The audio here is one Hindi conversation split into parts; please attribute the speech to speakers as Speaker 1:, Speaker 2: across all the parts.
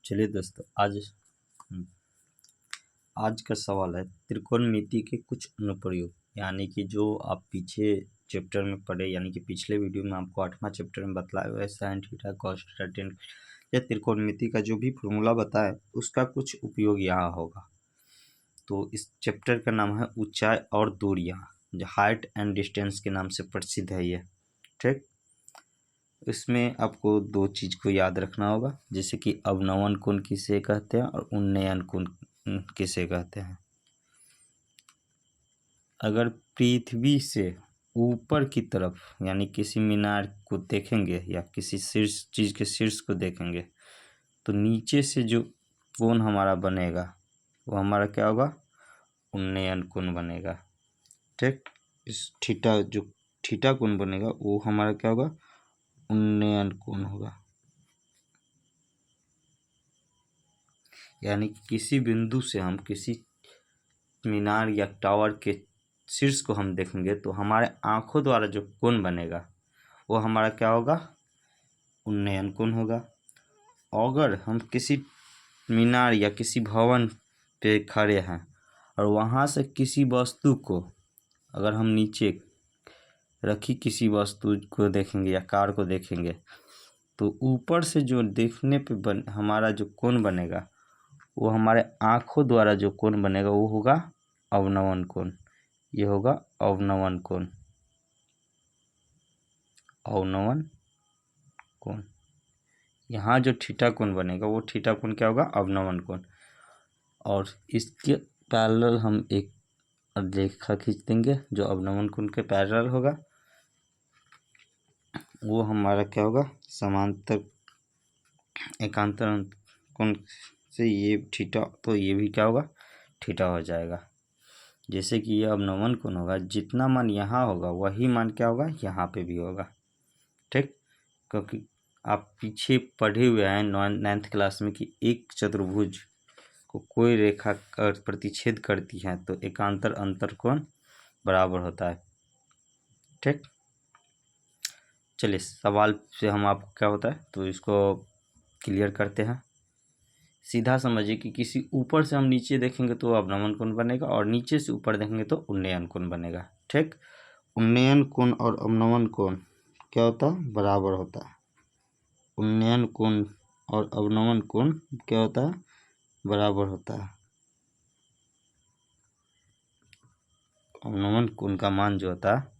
Speaker 1: चलिए दोस्तों, आज का सवाल है त्रिकोणमिति के कुछ अनुप्रयोग। यानी कि जो आप पीछे चैप्टर में पढ़े, यानी कि पिछले वीडियो में आपको 8वां चैप्टर में बतलाया हुआ है sine theta cos theta tan, या त्रिकोणमिति का जो भी फॉर्मूला बताए उसका कुछ उपयोग यहाँ होगा। तो इस चैप्टर का नाम है ऊंचाई और दूरियां, जो हाइट एंड डिस्टेंस के नाम से प्रसिद्ध है ये। ठीक, इसमें आपको दो चीज़ को याद रखना होगा, जैसे कि अवनमन कोण किसे कहते हैं और उन्नयन कोण किसे कहते हैं। अगर पृथ्वी से ऊपर की तरफ यानी किसी मीनार को देखेंगे या किसी शीर्ष चीज़ के शीर्ष को देखेंगे तो नीचे से जो कोण हमारा बनेगा वो हमारा क्या होगा, उन्नयन कोण बनेगा। ठीक, इस थीटा कोण बनेगा वो हमारा क्या होगा, उन्नयन कोण होगा। यानी किसी बिंदु से हम किसी मीनार या टावर के शीर्ष को हम देखेंगे तो हमारे आंखों द्वारा जो कोण बनेगा वो हमारा क्या होगा, उन्नयन कोण होगा। अगर हम किसी मीनार या किसी भवन पे खड़े हैं और वहाँ से किसी वस्तु को अगर हम नीचे रखी किसी वस्तु को देखेंगे या कार को देखेंगे तो ऊपर से जो देखने पे हमारा जो कोण बनेगा वो हमारे आँखों द्वारा जो कोण बनेगा वो होगा अवनमन कोण। ये होगा अवनमन कोण, अवनमन कोण। यहाँ जो थीटा कोण बनेगा वो थीटा कोण क्या होगा, अवनमन कोण। और इसके पैरेलल हम एक रेखा खींच देंगे जो अवनमन कोण के पैरेलल होगा, वो हमारा क्या होगा, समांतर एकांतर कोण से ये थीटा, तो ये भी क्या होगा, थीटा हो जाएगा। जैसे कि ये अवनमन कोण होगा, जितना मान यहाँ होगा वही मान क्या होगा, यहाँ पे भी होगा। ठीक, क्योंकि आप पीछे पढ़े हुए हैं 9th क्लास में कि एक चतुर्भुज को कोई रेखा प्रतिच्छेद करती है तो एकांतर अंतर कोण बराबर होता है। ठीक, चलिए सवाल से हम आपको क्या होता है तो इसको क्लियर करते हैं। सीधा समझिए कि किसी ऊपर से हम नीचे देखेंगे तो अवनमन कोण बनेगा और नीचे से ऊपर देखेंगे तो उन्नयन कोण बनेगा। ठीक, उन्नयन कोण और अवनमन कोण क्या होता है, बराबर होता है। उन्नयन कोण और अवनमन कोण क्या होता है, बराबर होता है। अवनमन कोण का मान जो होता है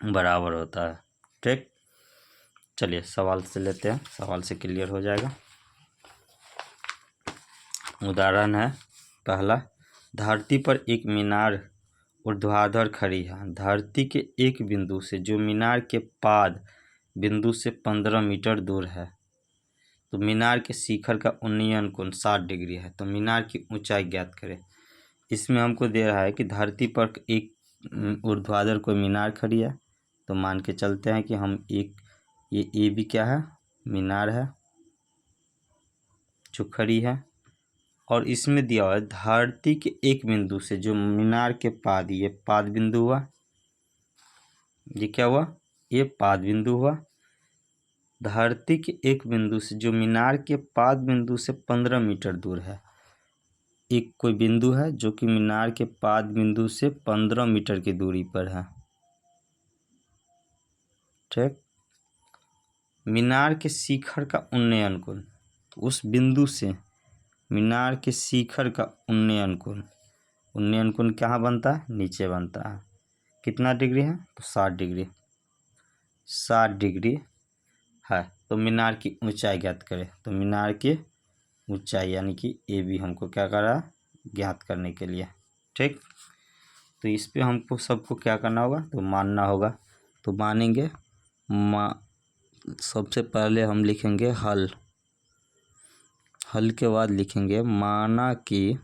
Speaker 1: बराबर होता है। ठीक, चलिए सवाल से लेते हैं, सवाल से क्लियर हो जाएगा। उदाहरण है पहला, धरती पर एक मीनार ऊर्ध्वाधर खड़ी है। धरती के एक बिंदु से जो मीनार के पाद बिंदु से 15 मीटर दूर है तो मीनार के शिखर का उन्नयन कोण 60 डिग्री है। तो मीनार की ऊंचाई ज्ञात करें। इसमें हमको दे रहा है कि धरती पर एक ऊर्ध्वाधर कोई मीनार खड़ी है, तो मान के चलते हैं कि हम ये भी क्या है, मीनार है जो खड़ी है। और इसमें दिया हुआ है धरती के एक बिंदु से जो मीनार के पाद, ये पाद बिंदु हुआ, ये क्या हुआ, ये पाद बिंदु हुआ। धरती के एक बिंदु से जो मीनार के पाद बिंदु से 15 मीटर दूर है। एक कोई बिंदु है जो कि मीनार के पाद बिंदु से 15 मीटर की दूरी पर है। ठीक, मीनार के शिखर का उन्नयन कोण, उस बिंदु से मीनार के शिखर का उन्नयन कोण कहाँ बनता है, नीचे बनता है। कितना डिग्री है, तो 60 डिग्री, 60 डिग्री है। तो मीनार की ऊंचाई ज्ञात करें। तो मीनार की ऊंचाई यानी कि ए बी हमको क्या करा, ज्ञात करने के लिए। ठीक, तो इस पे हमको सबको क्या करना होगा, तो मानना होगा। तो मानेंगे, सबसे पहले हम लिखेंगे हल, हल के बाद लिखेंगे माना कि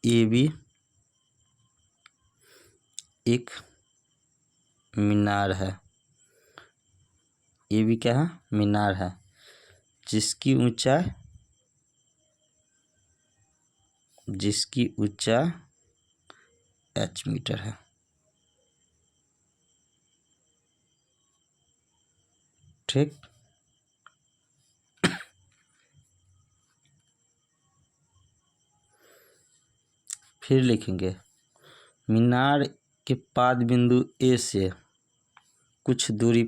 Speaker 1: ए बी एक मीनार है। ये भी क्या है, मीनार है जिसकी ऊंचाई 'h' मीटर है। ठीक। फिर लिखेंगे मीनार के पाद बिंदु ए से कुछ दूरी,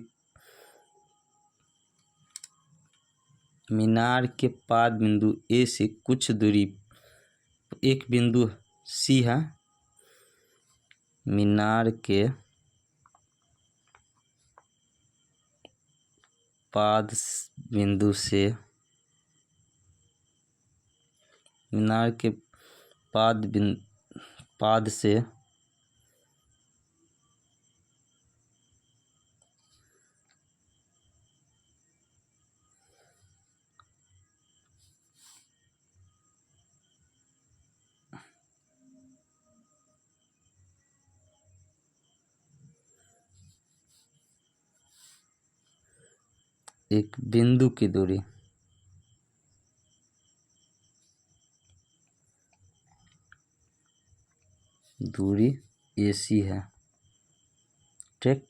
Speaker 1: मीनार के पाद बिंदु ए से कुछ दूरी एक बिंदु सी है, मीनार के पाद बिंदु से, मीनार के पाद से एक बिंदु की दूरी, दूरी AC है, ठीक।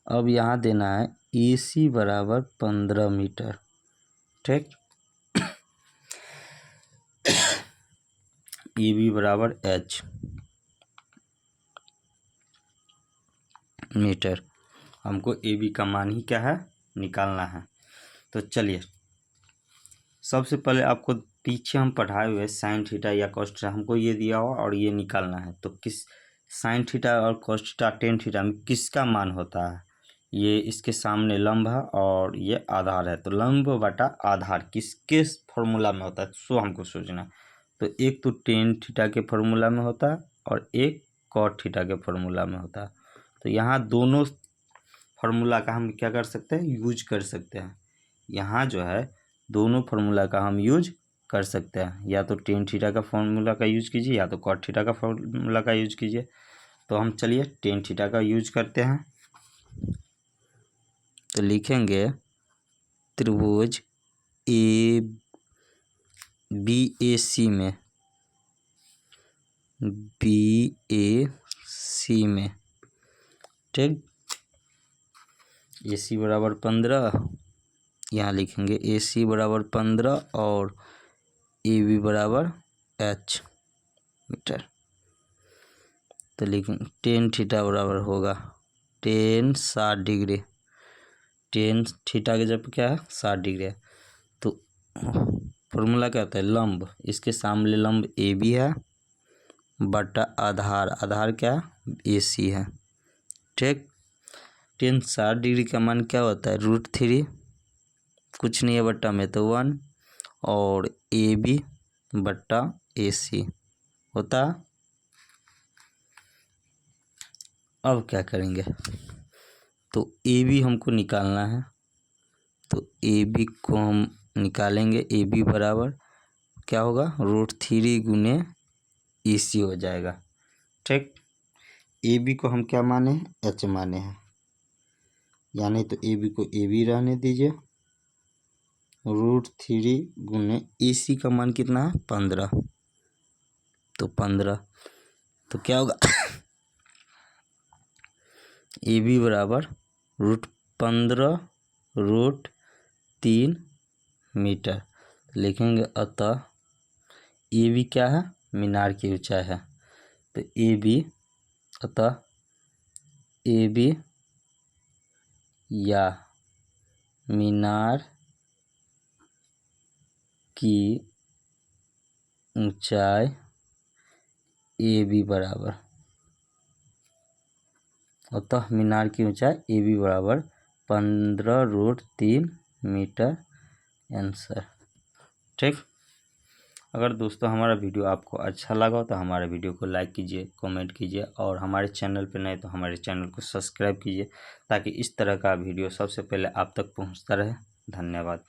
Speaker 1: अब यहाँ देना है AC बराबर 15 मीटर, ठीक। EB बराबर H मीटर, हमको AB का मान ही क्या है निकालना है। तो चलिए सबसे पहले आपको पीछे हम पढ़ाए हुए साइन थीटा या कॉस थीटा हमको ये दिया हुआ और ये निकालना है। तो किस साइन थीटा और कॉस थीटा टेन थीटा में किसका मान होता है, ये इसके सामने लंब है और ये आधार है, तो लंब बटा आधार किसके फॉर्मूला में होता है सो हमको सोचना है। तो एक तो टेन थीटा के फॉर्मूला में होता है और एक कॉट थीटा के फॉर्मूला में होता है। तो यहाँ दोनों फार्मूला का हम क्या कर सकते हैं यूज कर सकते हैं। यहाँ जो है दोनों फार्मूला का हम यूज कर सकते हैं, या तो टेन थीटा का फार्मूला का यूज कीजिए या तो कॉट थीटा का फार्मूला का यूज कीजिए। तो हम चलिए टेन थीटा का यूज करते हैं। तो लिखेंगे त्रिभुज BAC में, BAC में, ठीक। AC बराबर 15, यहाँ लिखेंगे AC बराबर 15 और AB बराबर H मीटर। तो लिखेंगे टेन थीटा बराबर होगा टेन 60 डिग्री, टेन थीटा के जब क्या है 60 डिग्री है। तो फॉर्मूला क्या होता है लंब, इसके सामने लंब AB है बटा आधार, आधार क्या है AC है, ठीक। टेन 60 डिग्री का मान क्या होता है √3, कुछ नहीं है बट्टा में तो 1 और AB बट्टा AC होता। अब क्या करेंगे, तो AB हमको निकालना है, तो AB को हम निकालेंगे। AB बराबर क्या होगा √3 गुने AC हो जाएगा, ठीक। AB को हम क्या माने H माने हैं, यानी तो AB को AB रहने दीजिए, √3 गुने AC का मान कितना है 15, तो 15 तो क्या होगा AB बराबर √15 √3 मीटर लिखेंगे। अतः AB क्या है मीनार की ऊंचाई है, तो AB अतः AB या मीनार की ऊंचाई AB बराबर, अतः मीनार की ऊंचाई AB बराबर 15 √3 मीटर आंसर, ठीक। अगर दोस्तों हमारा वीडियो आपको अच्छा लगा तो हमारे वीडियो को लाइक कीजिए, कमेंट कीजिए और हमारे चैनल पर नए तो हमारे चैनल को सब्सक्राइब कीजिए ताकि इस तरह का वीडियो सबसे पहले आप तक पहुंचता रहे। धन्यवाद।